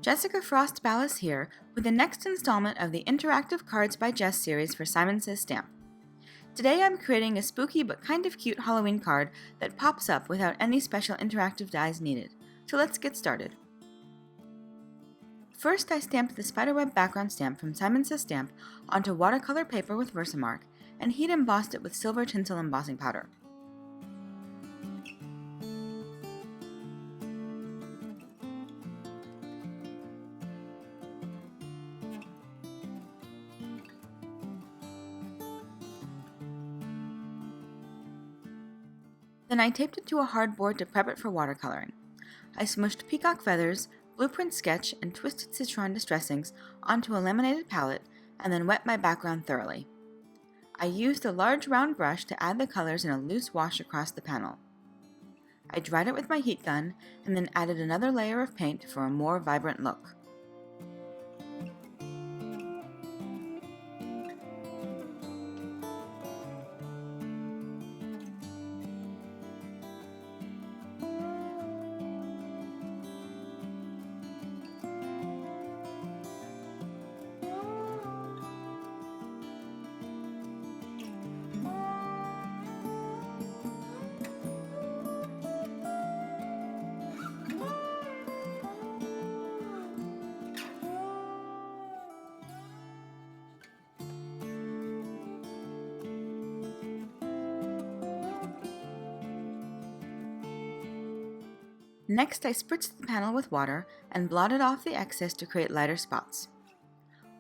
Jessica Frost-Ballas here with the next installment of the Interactive Cards by Jess series for Simon Says Stamp. Today I'm creating a spooky but kind of cute Halloween card that pops up without any special interactive dies needed. So let's get started. First I stamped the spiderweb background stamp from Simon Says Stamp onto watercolor paper with Versamark and heat embossed it with silver tinsel embossing powder. Then I taped it to a hardboard to prep it for watercoloring. I smushed peacock feathers, blueprint sketch, and twisted CITRON distressings onto a laminated palette and then wet my background thoroughly. I used a large round brush to add the colors in a loose wash across the panel. I dried it with my heat gun and then added another layer of paint for a more vibrant look. Next, I spritzed the panel with water and blotted off the excess to create lighter spots.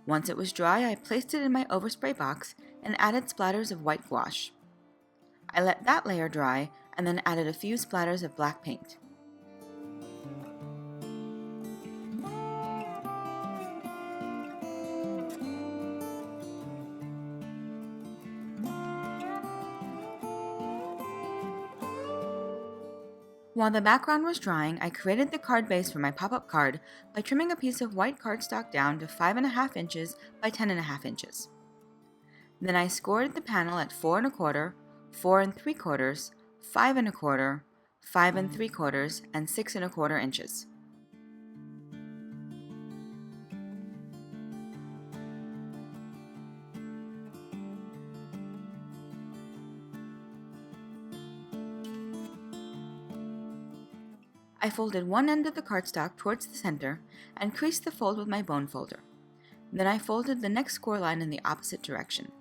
Once it was dry, I placed it in my overspray box and added splatters of white gouache. I let that layer dry and then added a few splatters of black paint. While the background was drying, I created the card base for my pop-up card by trimming a piece of white cardstock down to 5.5 inches by 10.5 inches. Then I scored the panel at 4 1/4, 4 3/4, 5 1/4, 5 3/4, and 6 1/4 inches. I folded one end of the cardstock towards the center and creased the fold with my bone folder. Then I folded the next score line in the opposite direction.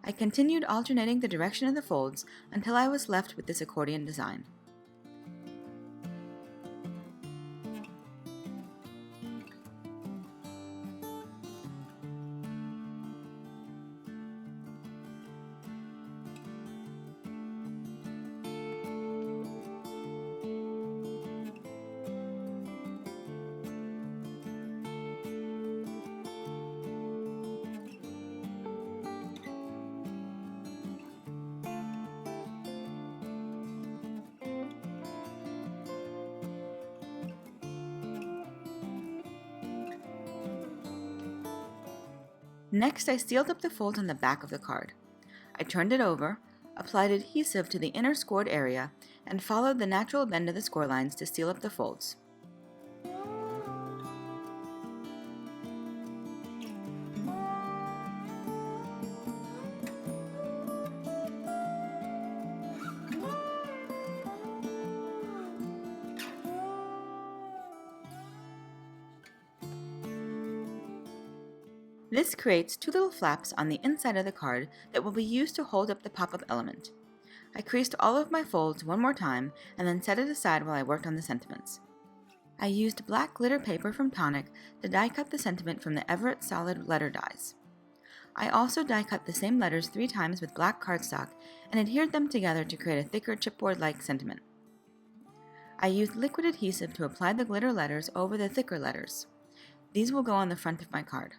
I continued alternating the direction of the folds until I was left with this accordion design. Next, I sealed up the folds on the back of the card. I turned it over, applied adhesive to the inner scored area, and followed the natural bend of the score lines to seal up the folds. This creates two little flaps on the inside of the card that will be used to hold up the pop-up element. I creased all of my folds one more time and then set it aside while I worked on the sentiments. I used black glitter paper from Tonic to die cut the sentiment from the EVERETT solid letter dies. I also die cut the same letters 3 times with black cardstock and adhered them together to create a thicker chipboard-like sentiment. I used liquid adhesive to apply the glitter letters over the thicker letters. These will go on the front of my card.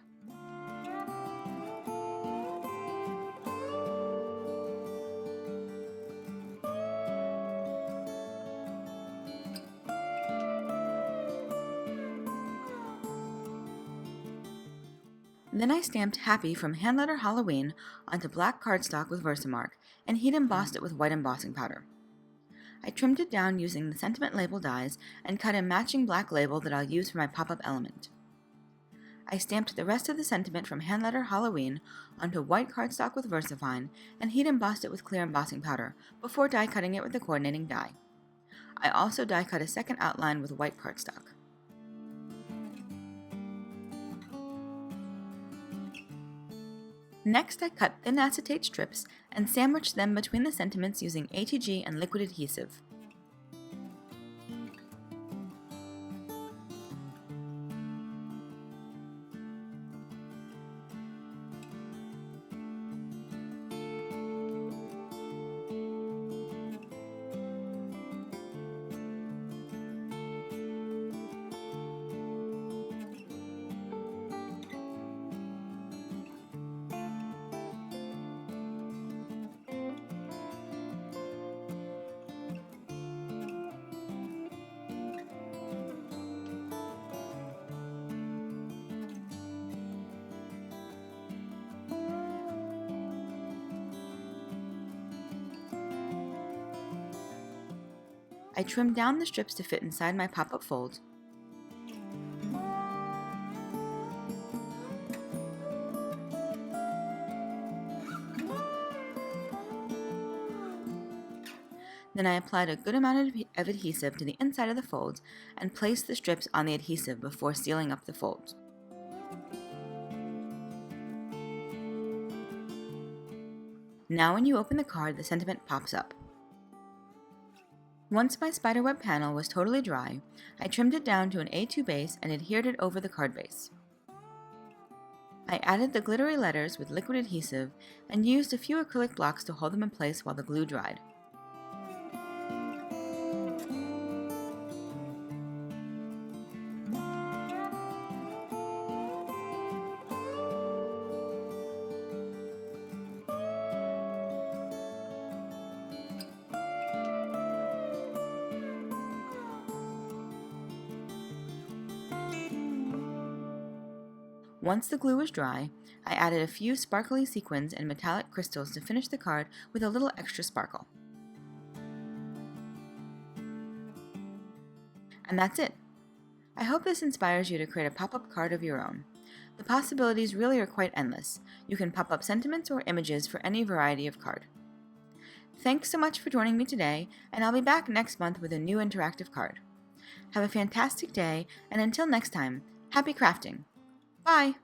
Then I stamped Happy from Handletter Halloween onto black cardstock with Versamark and heat embossed it with white embossing powder. I trimmed it down using the sentiment label dies and cut a matching black label that I'll use for my pop-up element. I stamped the rest of the sentiment from Hand Letter Halloween onto white cardstock with VersaFine and heat embossed it with clear embossing powder before die cutting it with the coordinating die. I also die cut a second outline with white cardstock. Next, I cut thin acetate strips and sandwiched them between the sentiments using ATG and liquid adhesive. I trimmed down the strips to fit inside my pop-up fold. Then I applied a good amount of adhesive to the inside of the fold and placed the strips on the adhesive before sealing up the fold. Now when you open the card, the sentiment pops up. Once my spiderweb panel was totally dry, I trimmed it down to an A2 base and adhered it over the card base. I added the glittery letters with liquid adhesive and used a few acrylic blocks to hold them in place while the glue dried. Once the glue was dry, I added a few sparkly sequins and metallic crystals to finish the card with a little extra sparkle. And that's it! I hope this inspires you to create a pop-up card of your own. The possibilities really are quite endless. You can pop up sentiments or images for any variety of card. Thanks so much for joining me today, and I'll be back next month with a new interactive card. Have a fantastic day, and until next time, happy crafting! Bye!